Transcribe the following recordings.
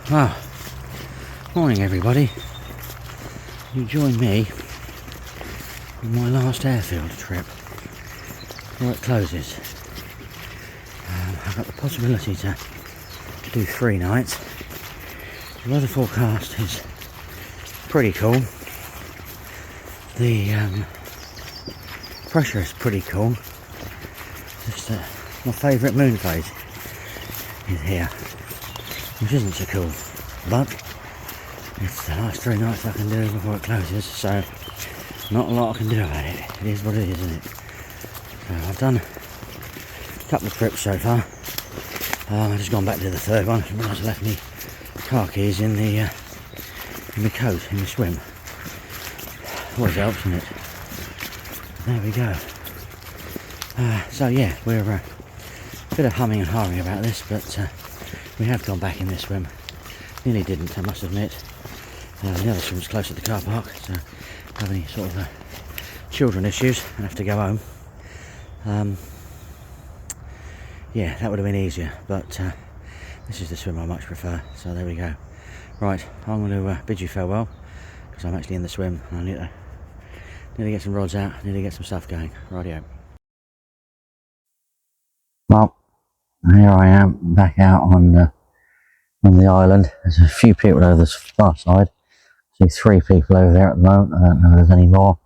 Ah, morning everybody. You join me on my last airfield trip before it closes. I've got the possibility to do 3 nights. The weather forecast is pretty cool. The pressure is pretty cool. Just my favourite moon phase is here, which isn't so cool, but it's the last 3 nights I can do before it closes, so not a lot I can do about it. It is what it is, isn't it? So I've done a couple of trips so far. I've just gone back to the third one. I realised I left my car keys in the coat, in the swim. Always helps, doesn't it? There we go. So yeah, we're a bit of humming and hawing about this, but we have gone back in this swim. Nearly didn't, I must admit. The other swim's close to the car park, so if I have any sort of children issues and have to go home, yeah, that would have been easier, but this is the swim I much prefer, so there we go. Right, I'm going to bid you farewell, because I'm actually in the swim and I need to get some rods out, I need to get some stuff going. Rightio. Well, here I am back out on the island. There's a few people over this far side. I see 3 people over there at the moment. I don't know if there's any more.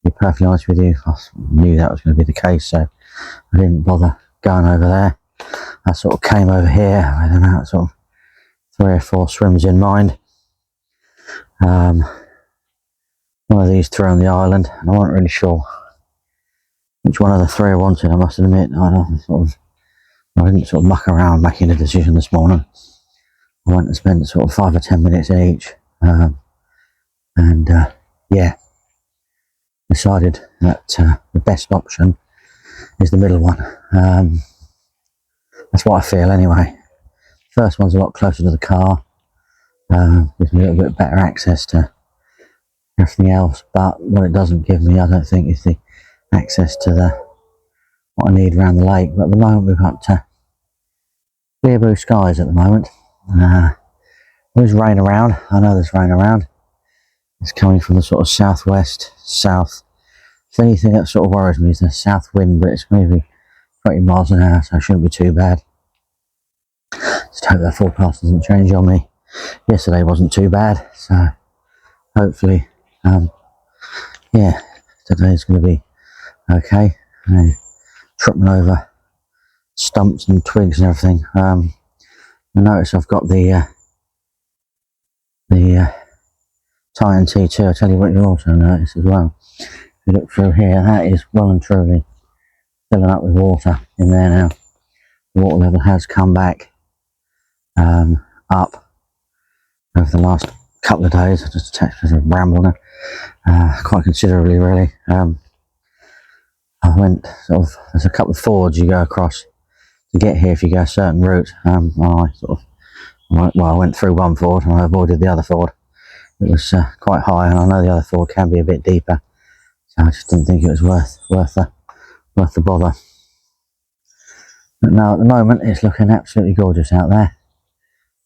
To be perfectly honest with you, I knew that was going to be the case, so I didn't bother going over there. I sort of came over here with about sort of 3 or 4 swims in mind. One of these 3 on the island, and I wasn't really sure which one of the 3 I wanted, I must admit. I didn't sort of muck around making a decision this morning. I went and spent sort of 5 or 10 minutes in each, yeah, decided that the best option is the middle one. That's what I feel anyway. First one's a lot closer to the car, gives me a little bit better access to everything else, but what it doesn't give me, I don't think, is the access to what I need around the lake. But at the moment we've got clear blue skies at the moment. There's rain around. I know there's rain around. It's coming from the sort of southwest, south. If anything that sort of worries me is the south wind, but it's going to be 20 miles an hour, so it shouldn't be too bad. Just hope that forecast doesn't change on me. Yesterday wasn't too bad, so hopefully, yeah, today's going to be okay. Tripping over stumps and twigs and everything. I notice I've got the Titan T2. I'll tell you what you also notice as well. If you look through here, that is well and truly filling up with water in there now. The water level has come back up over the last couple of days. I just attached a bramble now, quite considerably really. I went sort of, there's a couple of fords you go across to get here if you go a certain route. I went through one ford and I avoided the other ford. It was quite high, and I know the other ford can be a bit deeper, so I just didn't think it was worth the bother. But now at the moment it's looking absolutely gorgeous out there,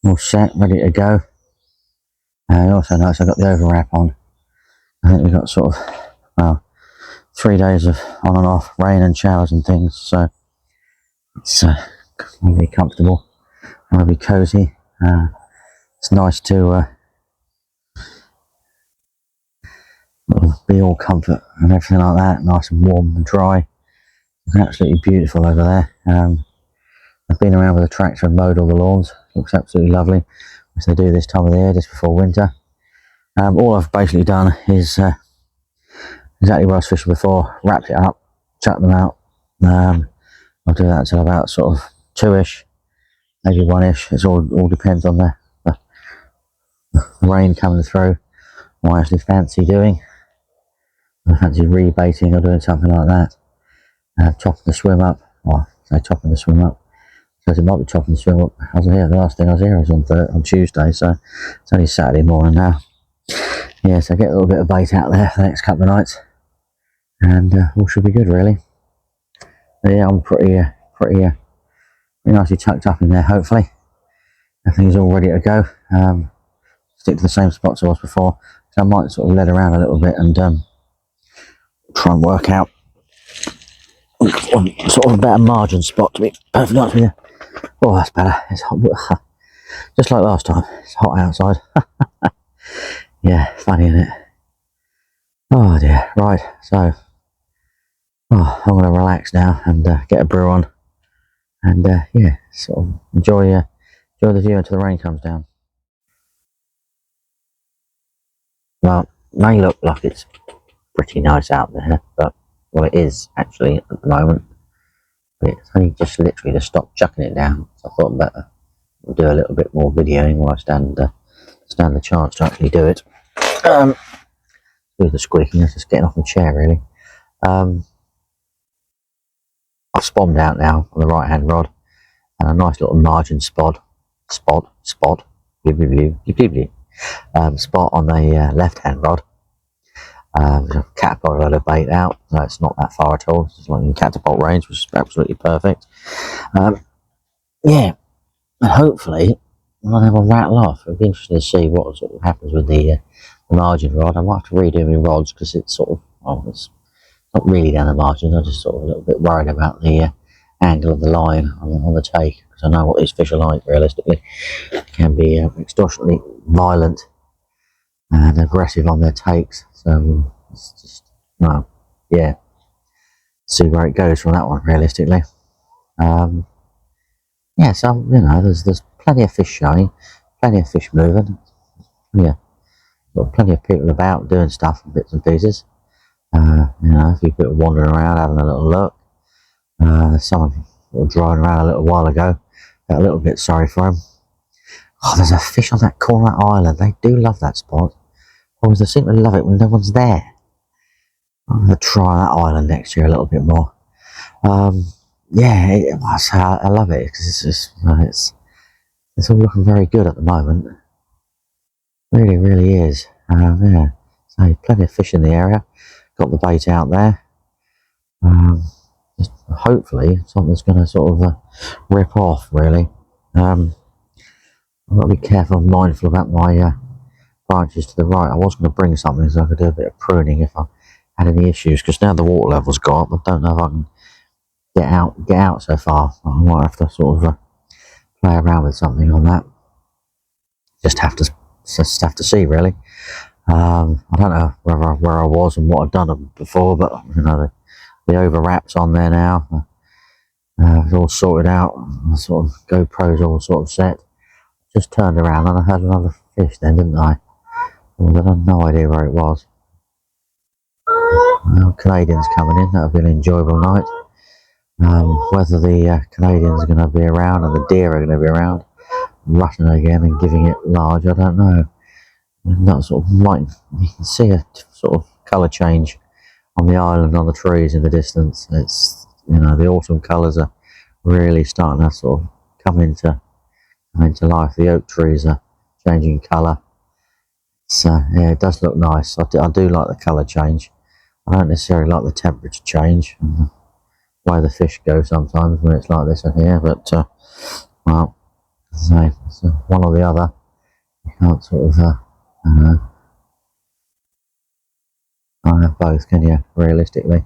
all set, ready to go. I also noticed I got the overwrap on. I think we got sort of 3 days of on and off rain and showers and things, so it's going to be comfortable, going to be cozy. It's nice to be all comfort and everything like that, nice and warm and dry. It's absolutely beautiful over there. I've been around with a tractor and mowed all the lawns. Looks absolutely lovely, which they do this time of the year, just before winter. All I've basically done is exactly what I was fishing before, wrapped it up, chucked them out. I'll do that until about sort of 2ish, maybe 1ish. It all depends on the rain coming through. What I actually fancy doing. I fancy rebaiting or doing something like that. Chopping the swim up. Well, I say chopping the swim up. So it might be chopping the swim up. I was here, the last thing I was here was on Tuesday, so it's only Saturday morning now. Yeah, so get a little bit of bait out there for the next couple of nights, and all should be good really. But yeah, I'm pretty nicely tucked up in there, hopefully. everything's all ready to go. Stick to the same spots I was before, so I might sort of let around a little bit and try and work out sort of a better margin spot to be perfectly honest with you. Oh, that's better. It's hot, just like last time. It's hot outside. Yeah, funny, isn't it? Oh dear. Right, so I'm going to relax now and get a brew on, and yeah, sort of enjoy the view until the rain comes down. Well, it may look like it's pretty nice out there, but well, it is actually at the moment. But it's only just literally just stopped chucking it down, so I thought I'd better do a little bit more videoing while I stand the chance to actually do it. With the squeaking, it's just getting off the chair really. I've spombed out now on the right hand rod, and a nice little margin spot on the left hand rod. I've catapulted a load of bait out, so it's not that far at all. It's just like in catapult range, which is absolutely perfect. Yeah, and hopefully they will rattle off. It'll be interesting to see what sort of happens with the margin rod. I might have to redo my rods because it's sort of, it's not really down the margin. I'm just sort of a little bit worried about the angle of the line on the take, because I know what these fish are like realistically. They can be extortionately violent and aggressive on their takes, so it's just, yeah, see where it goes from that one realistically. Yeah, so there's plenty of fish showing, plenty of fish moving. Yeah, got plenty of people about doing stuff and bits and pieces. A few people wandering around having a little look. Someone driving around a little while ago. Got a little bit sorry for him. Oh, there's a fish on that corner island. They do love that spot. Always they seem to love it when no one's there. I'm going to try that island next year a little bit more. Yeah, I love it because it's just it's all looking very good at the moment. Really, really is. Yeah, so plenty of fish in the area. Got the bait out there. Just hopefully something's going to sort of rip off. Really, I've got to be careful and mindful about my branches to the right. I was going to bring something so I could do a bit of pruning if I had any issues, because now the water level's got up, I don't know if I can get out so far. I might have to sort of play around with something on that. Just have to see really. I don't know where I was and what I'd done before, but the overwrap's on there now. It's all sorted out. The sort of GoPro's all sort of set. Just turned around and I had another fish then, didn't I? Well, I had no idea where it was. Canadians coming in. That'll be an enjoyable night. Whether the Canadians are going to be around and the deer are going to be around, rutting again and giving it large, I don't know. That sort of you can see a sort of colour change on the island, on the trees in the distance. It's the autumn colours are really starting to sort of come into life. The oak trees are changing colour. So yeah, it does look nice. I do like the colour change. I don't necessarily like the temperature change and the way the fish go sometimes when it's like this in here, but well, so one or the other. You can't sort of can't have both, can you, realistically?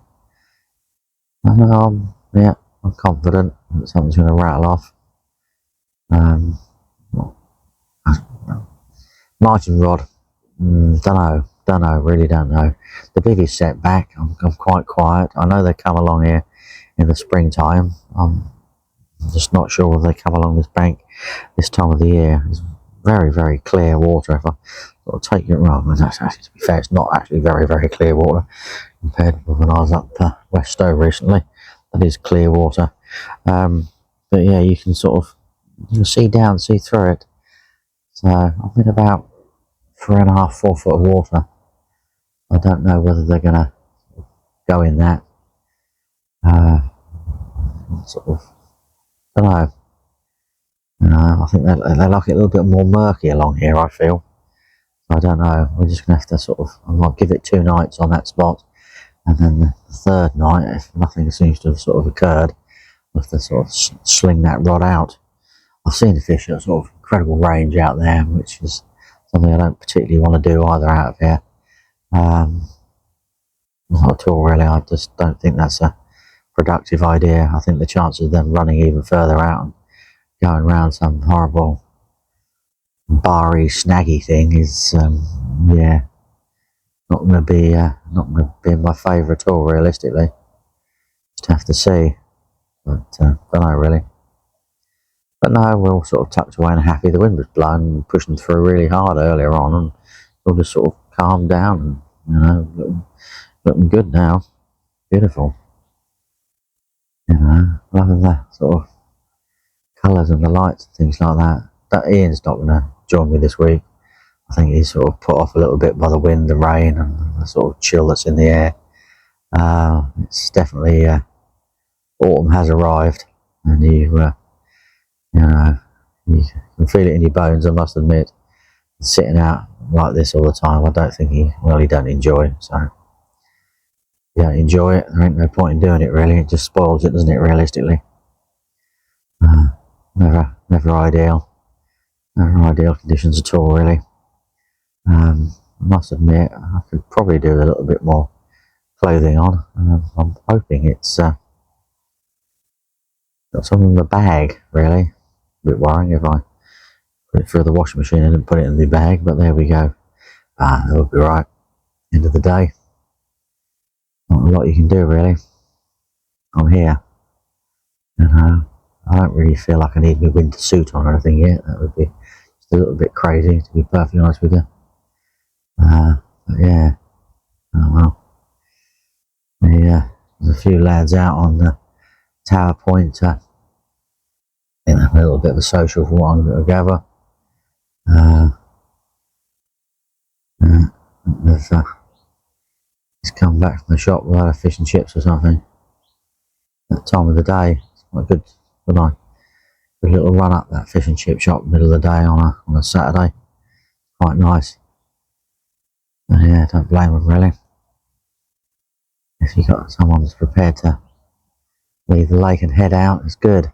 Yeah, I'm confident that something's going to rattle off. Margin rod, don't know, really don't know. The biggest setback, I'm quite quiet. I know they come along here in the springtime. I'm just not sure whether they come along this bank this time of the year. It's very, very clear water. If I sort of take it wrong, to be fair, it's not actually very, very clear water compared with when I was up West Stowe recently. That is clear water. But yeah, you can see through it. So I'm in about 3.5, 4 foot of water. I don't know whether they're going to go in that. Don't know. I think they like it a little bit more murky along here, I feel. So I don't know. We're just going to have to I might give it 2 nights on that spot. And then the 3rd night, if nothing seems to have sort of occurred, we'll have to sort of sling that rod out. I've seen the fish that sort of incredible range out there, which is something I don't particularly want to do either out of here. Not at all really. I just don't think that's a productive idea. I think the chances of them running even further out and going around some horrible barry snaggy thing is yeah, not going to be in my favour at all realistically. Just have to see, but don't know really. But no, we're all sort of tucked away and happy. The wind was blowing and pushing through really hard earlier on, and all just sort of calmed down and, you know, looking good now. Beautiful. You know, loving the sort of colours and the lights and things like that. That Ian's not going to join me this week. I think he's sort of put off a little bit by the wind, the rain, and the sort of chill that's in the air. It's definitely autumn has arrived, and you know, you can feel it in your bones. I must admit, sitting out like this all the time, I don't think he don't enjoy it. So if you don't enjoy it, there ain't no point in doing it really. It just spoils it, doesn't it, realistically? Never ideal conditions at all really. I must admit, I could probably do a little bit more clothing on. I'm hoping it's got something in the bag really. A bit worrying if I put it through the washing machine and didn't put it in the bag, but there we go. That'll be right. End of the day, not a lot you can do really. I'm here, you know. I don't really feel like I need my winter suit on or anything yet. That would be just a little bit crazy, to be perfectly honest with you. But yeah, oh well. There's a few lads out on the tower point. I think they're a little bit of a social for what I'm going to gather. He's come back from the shop with either fish and chips or something. That time of the day, it's quite good. Good little run up that fish and chip shop middle of the day on a Saturday. Quite nice. And yeah, don't blame them really. If you got someone that's prepared to leave the lake and head out, it's good.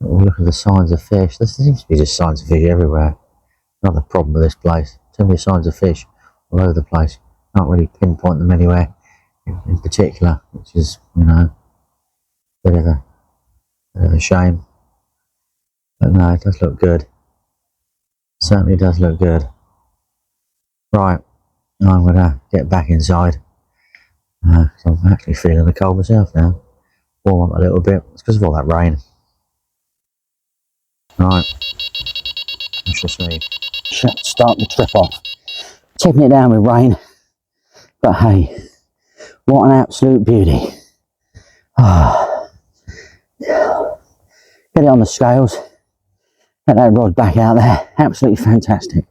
But we'll look at the signs of fish. There seems to be just signs of fish everywhere. Another problem with this place. Too many signs of fish all over the place. Can't really pinpoint them anywhere in particular, which is, you know, a bit of a shame. But no, it does look good. Certainly does look good. Right, I'm going to get back inside. I'm actually feeling the cold myself now. Warm up a little bit. It's because of all that rain. Right, I shall see. Start the trip off. Tipping it down with rain. But hey, what an absolute beauty. Get it on the scales. Get that rod back out there. Absolutely fantastic.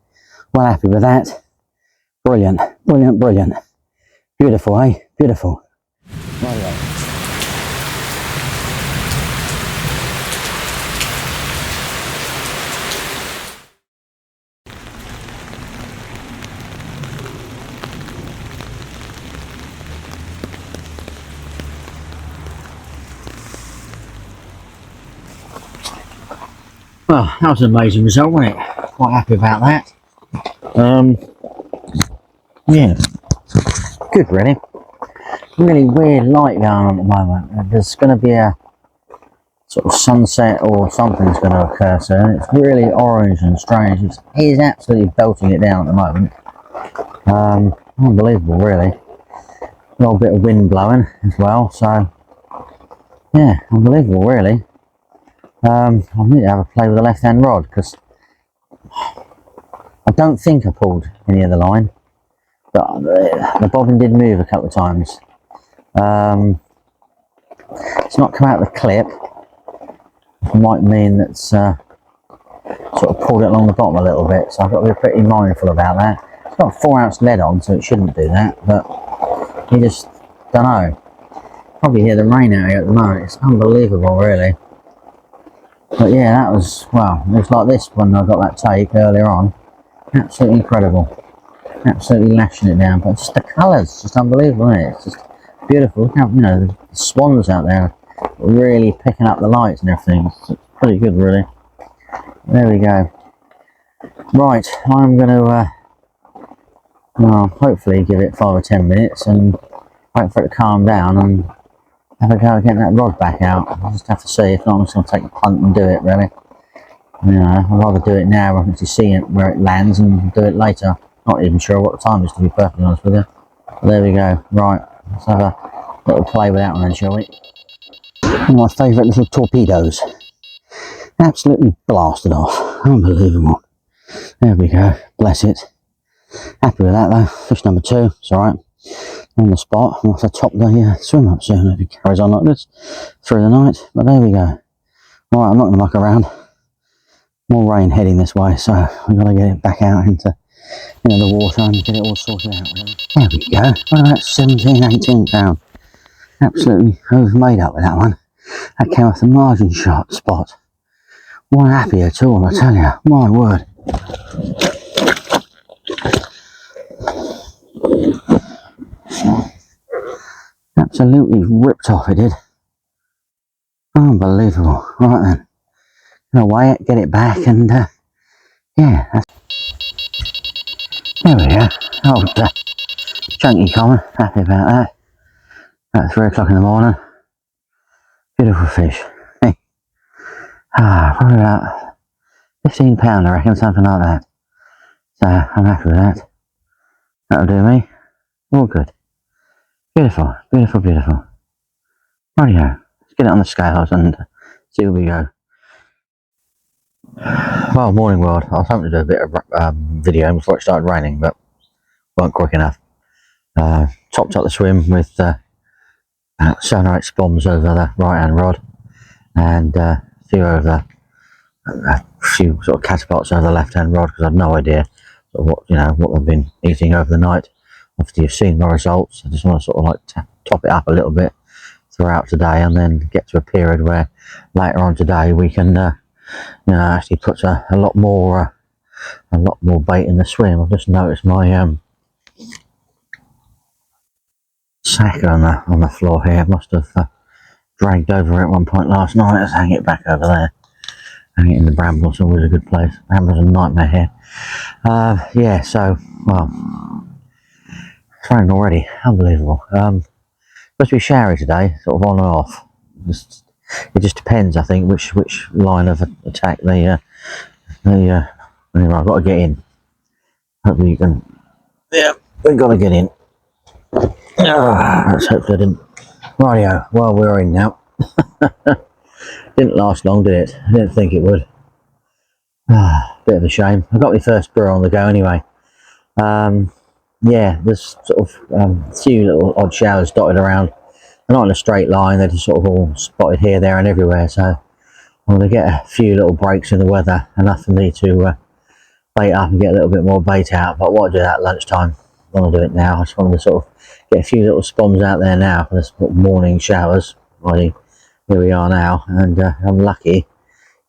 Well happy with that. Brilliant, brilliant, brilliant. Beautiful, eh? Beautiful. Right. Well, that was an amazing result, wasn't it? Quite happy about that. Yeah, good really. Really weird light going on at the moment. There's going to be a sort of sunset or something's going to occur soon. It's really orange and strange. It is absolutely belting it down at the moment. Unbelievable really. A little bit of wind blowing as well, so yeah, unbelievable really. I need to have a play with the left hand rod because I don't think I pulled any of the line, but the bobbin did move a couple of times. It's not come out of the clip. It might mean that's sort of pulled it along the bottom a little bit, so I've got to be pretty mindful about that. It's got a 4-ounce lead on, so it shouldn't do that, but you just don't know. Probably hear the rain out here at the moment. It's unbelievable really. But yeah, that was, well, it was like this when I got that take earlier on. Absolutely incredible. Absolutely lashing it down. But just the colours, just unbelievable, isn't it? It's just beautiful. Look how, you know, the swans out there really picking up the lights and everything. It's pretty good, really. there we go. Right, I'm going to well, hopefully give it 5 or 10 minutes and wait for it to calm down and have a go at getting that rod back out. I'll just have to see. If not, I'm just going to take a punt and do it, really. You know, I'd rather do it now rather than see it where it lands and do it later. Not even sure what the time is, to be perfectly honest with you. But there we go. Right, let's have a little play with that one then, shall we? One of my favourite little torpedoes. Absolutely blasted off. Unbelievable. There we go. Bless it. Happy with that though. Fish number 2. It's alright. On the spot. I'll have to top the swim up soon if it carries on like this through the night. But there we go. Right, I'm not going to muck around. More rain heading this way, so we've got to get it back out into the water and get it all sorted out. Really. There we go. What about 17, 18 pound? Absolutely overmade up with that one. That came off the margin shot spot. One happy at all, I tell you. My word. Absolutely ripped off it did. Unbelievable. Right then. Gonna weigh it, get it back, and yeah. There we go. Old chunky common. Happy about that. About 3 o'clock in the morning. Beautiful fish. Probably about 15 pound, I reckon, something like that. So I'm happy with that. That'll do me. All good. Beautiful, beautiful, beautiful. Rightio. Let's get it on the scales and see where we go. Well, morning world. I was hoping to do a bit of video before it started raining, but weren't quick enough. Topped up the swim with 7 or 8 spombs over the right hand rod, and a few sort of catapults over the left hand rod, because I had no idea sort of what they've been eating over the night. After you've seen my results, I just want to sort of like top it up a little bit throughout today, and then get to a period where later on today we can actually put a lot more bait in the swim. I've just noticed my sack on the floor here must have dragged over at one point last night. Let's hang it back over there. Hang it in the brambles. Always a good place. Brambles are a nightmare here. Yeah, so well, it's raining already. Unbelievable. Supposed to be showery today, sort of on and off. It just depends, I think, which line of attack anyway, I've got to get in. Hopefully you can. Yeah, we've got to get in. Let's hope I didn't. Rightio, well, we're in now. Didn't last long, did it? I didn't think it would. Bit of a shame. I got my first burr on the go anyway. Yeah, there's sort of a few little odd showers dotted around. They're not in a straight line, they're just sort of all spotted here, there and everywhere, so I'm going to get a few little breaks in the weather, enough for me to bait up and get a little bit more bait out. But I want to do that at lunchtime. I want to do it now. I just want to sort of get a few little spombs out there now for this morning showers. Here we are now, and I'm lucky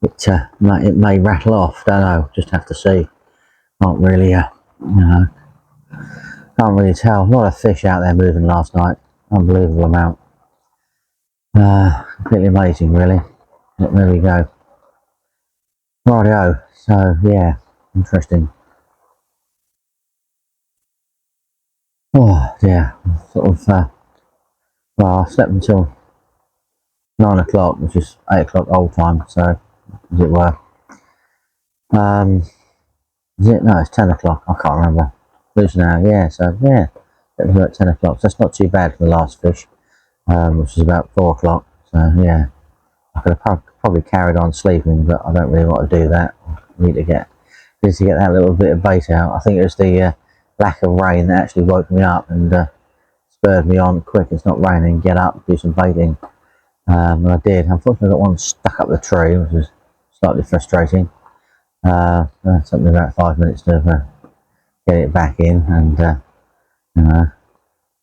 it may rattle off. Don't know, just have to see. Can't really can't really tell. A lot of fish out there moving last night. Unbelievable amount. Completely amazing, really. But there we go. Rightio. So yeah, interesting. Oh dear. Sort of. Well, I slept until 9 o'clock, which is 8 o'clock old time. So, as it were. Is it? No, it's 10 o'clock. I can't remember. Lose now. Yeah. So yeah, it was at 10 o'clock. So that's not too bad for the last fish. Which is about 4 o'clock. So yeah, I could have probably carried on sleeping, but I don't really want to do that. I need to get that little bit of bait out. I think it was the lack of rain that actually woke me up and spurred me on quick. It's not raining, get up, do some baiting. And I did. Unfortunately, I got one stuck up the tree, which was slightly frustrating. Took me about 5 minutes to get it back in, and I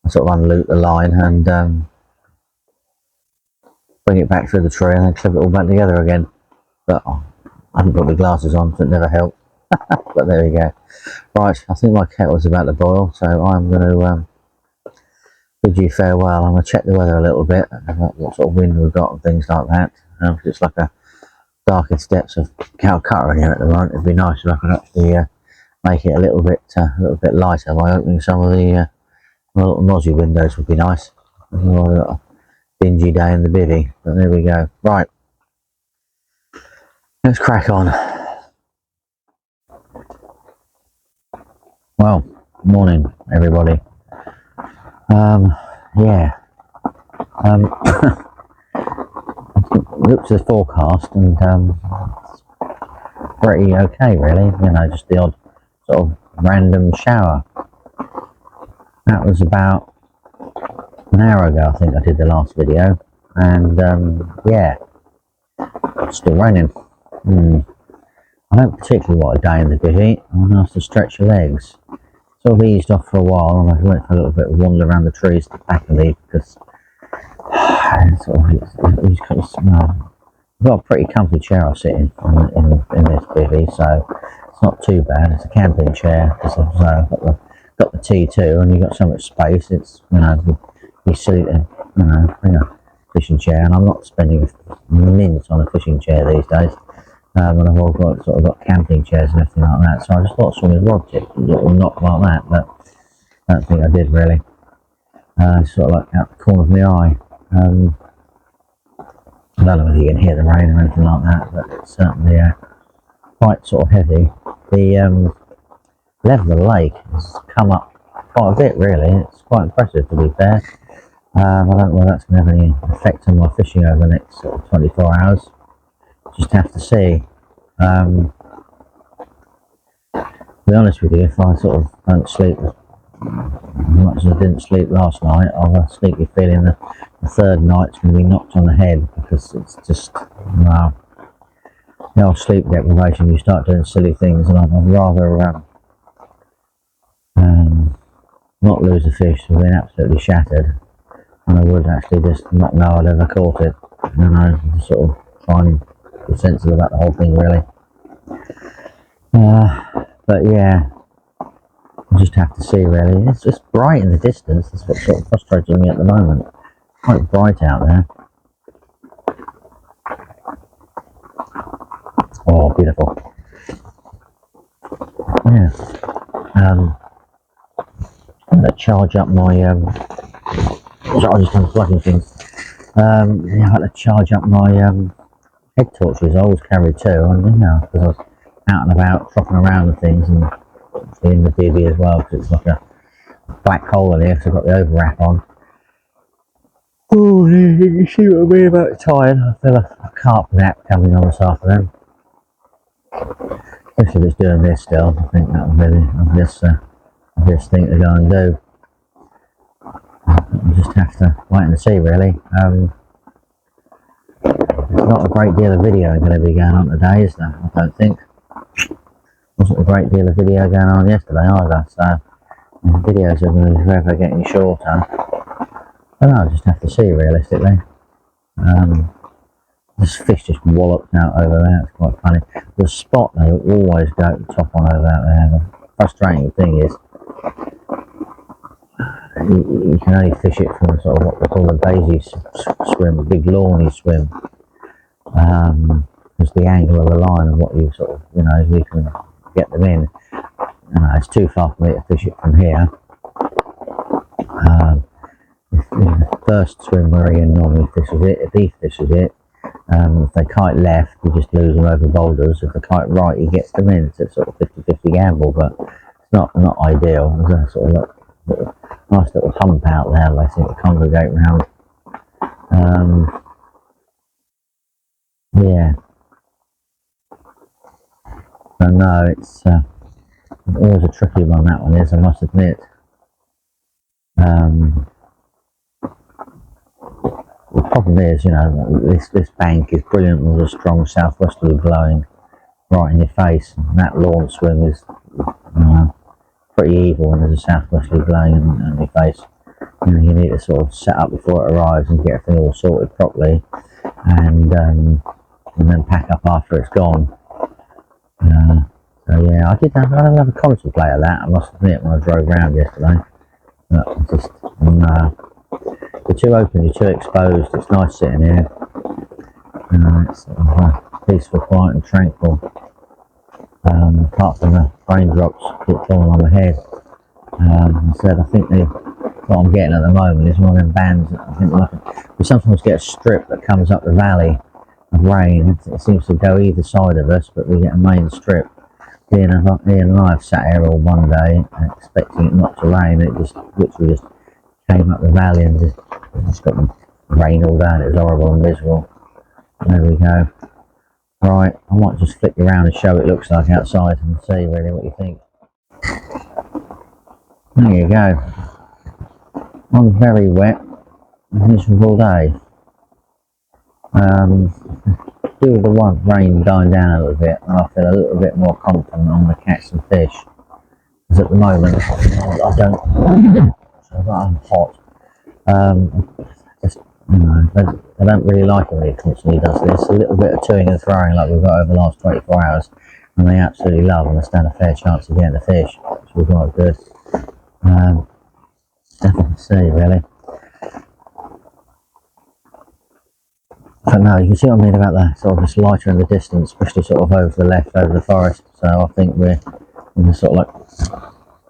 sort of unloop the line and bring it back through the tree and then clip it all back together again. But I haven't got my glasses on, so it never helped. But there we go. Right, I think my kettle's about to boil, so I'm going to bid you farewell. I'm going to check the weather a little bit, about what sort of wind we've got and things like that. It's like a darkest depths of Calcutta in here at the moment. It'd be nice if I could actually make it a little bit lighter by opening some of the little nosy windows. Would be nice. A little dingy day in the bivvy, but there we go. Right, let's crack on. Well, morning everybody. Yeah. Looked at the forecast and it's pretty okay really, you know, just the odd sort of random shower. That was about an hour ago, I think I did the last video, and yeah, it's still raining. I don't particularly want a day in the bivvy. I'm going to have to stretch your legs. Sort of eased off for a while, and I went for a little bit of wander around the trees at the back of me because I've got a pretty comfy chair I sit in this bivvy, so it's not too bad. It's a camping chair because I've got the T2 and you've got so much space. It's, you know, you silly to, you know, bring a fishing chair, and I'm not spending a mint on a fishing chair these days. And I've all got camping chairs and everything like that, so I just thought swimming rod tip would knock like that, but I don't think I did really. Sort of like out the corner of my eye. I don't know whether you can hear the rain or anything like that, but it's certainly quite sort of heavy. The level of the lake has come up quite a bit really. It's quite impressive, to be fair. I don't know whether that's going to have any effect on my fishing over the next sort of 24 hours. Just have to see. To be honest with you, if I sort of don't sleep as much as I didn't sleep last night, I'll have a sneaky feeling that the third night's going to be knocked on the head, because it's just, well, the old sleep deprivation, you start doing silly things, and I'd rather not lose a fish with being absolutely shattered, and I would actually just not know I'd ever caught it. You know, just sort of try and be sensible about the whole thing really. But yeah, I just have to see really. It's just bright in the distance. That's what's sort of frustrating me at the moment. Quite bright out there. Oh, beautiful. Yeah. I'm gonna charge up my sorry, I just unplugging things. Yeah, I had to charge up my head torches. I always carry two, and you know, because I was out and about, tropping around and things, and in the bivvy as well, because it's like a black hole in here, because I've got the overwrap on. Oh, you can see what I mean about tired. I feel a carp nap coming on this afternoon. Especially if it's doing this still, I think that'll be the obvious thing to go and do. I just have to wait and see really. There's not a great deal of video going to be going on today, is there? I don't think. Wasn't a great deal of video going on yesterday either, so the videos are going to be forever getting shorter. I don't know, I just have to see realistically. This fish just walloped out over there. It's quite funny. The spot they always go top on over there. The frustrating thing is you can only fish it from sort of what they call a daisy swim, a big lawny swim. Because the angle of the line and what you sort of, you know, you can get them in. It's too far for me to fish it from here. If the first swim where Ian normally fishes it, if he fishes it, if they kite left, you just lose them over boulders. If they kite right, he gets them in. It's a sort of 50-50 gamble, but it's not ideal. There's a sort of nice little hump out there they seem to congregate around. Yeah. So no, it's always a tricky one, that one is, I must admit. The problem is, you know, this bank is brilliant with a strong southwesterly blowing right in your face. And that lawn swim is pretty evil when there's a southwesterly blowing in your face. You know, you need to sort of set up before it arrives and get everything all sorted properly, and then pack up after it's gone. So yeah, I did have a contemplate of that, I must admit, when I drove round yesterday. But just, you're too open, you're too exposed. It's nice sitting here. It's peaceful, quiet and tranquil. Apart from the raindrops keep falling on my head. I think what I'm getting at the moment is one of them bands. I think we sometimes get a strip that comes up the valley of rain. It seems to go either side of us, but we get a main strip. Ian and I have sat here all one day expecting it not to rain. It just literally just came up the valley and just got rain all down. It was horrible and miserable. There we go. Right, I might just flick you around and show what it looks like outside and see really what you think. There you go. On very wet, miserable day. Due to the rain dying down a little bit, and I feel a little bit more confident I'm going to catch some fish. Because at the moment, I don't. I'm hot. Just, you know, I don't really like it when it constantly does this. A little bit of toing and throwing like we've got over the last 24 hours, and they absolutely love, and I stand a fair chance of getting the fish, which was quite good. Definitely see really. But no, you can see what I mean about the sort of just lighter in the distance, especially sort of over to the left, over the forest. So I think we're sort of like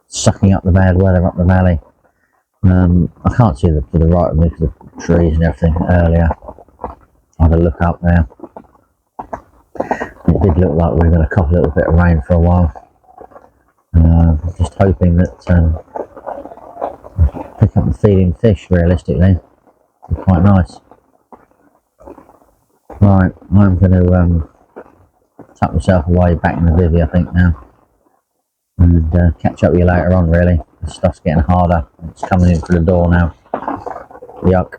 sucking up the bad weather up the valley. I can't see to the right of me because the trees and everything earlier. I had a look up there. It did look like we were going to cop a little bit of rain for a while. Just hoping that pick up and feeding fish realistically. It'd be quite nice. Right, I'm going to tuck myself away back in the bivvy I think now. And catch up with you later on really. The stuff's getting harder. It's coming in through the door now. Yuck.